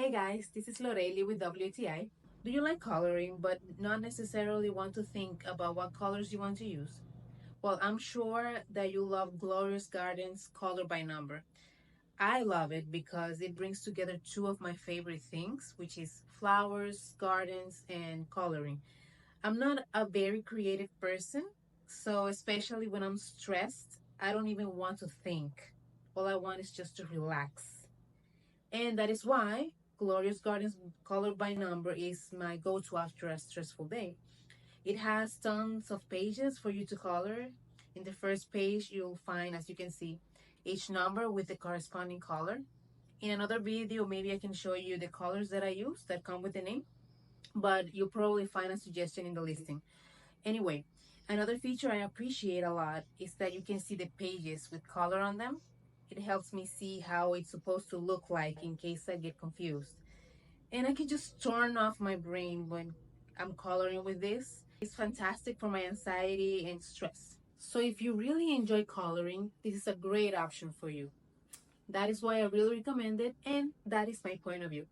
Hey guys, this is Loreli with WTI. Do you like coloring but not necessarily want to think about what colors you want to use? Well, I'm sure that you love Glorious Gardens color by number. I love it because it brings together two of my favorite things, which is flowers, gardens, and coloring. I'm not a very creative person, so especially when I'm stressed, I don't even want to think. All I want is just to relax. And that is why Glorious Gardens Color by Number is my go to after a stressful day. It has tons of pages for you to color. In the first page, you'll find, as you can see, each number with the corresponding color. In another video, maybe I can show you the colors that I use that come with the name, but you'll probably find a suggestion in the listing. Anyway, another feature I appreciate a lot is that you can see the pages with color on them. It helps me see how it's supposed to look like in case I get confused. And I can just turn off my brain when I'm coloring with this. It's fantastic for my anxiety and stress. So if you really enjoy coloring, this is a great option for you. That is why I really recommend it, and that is my point of view.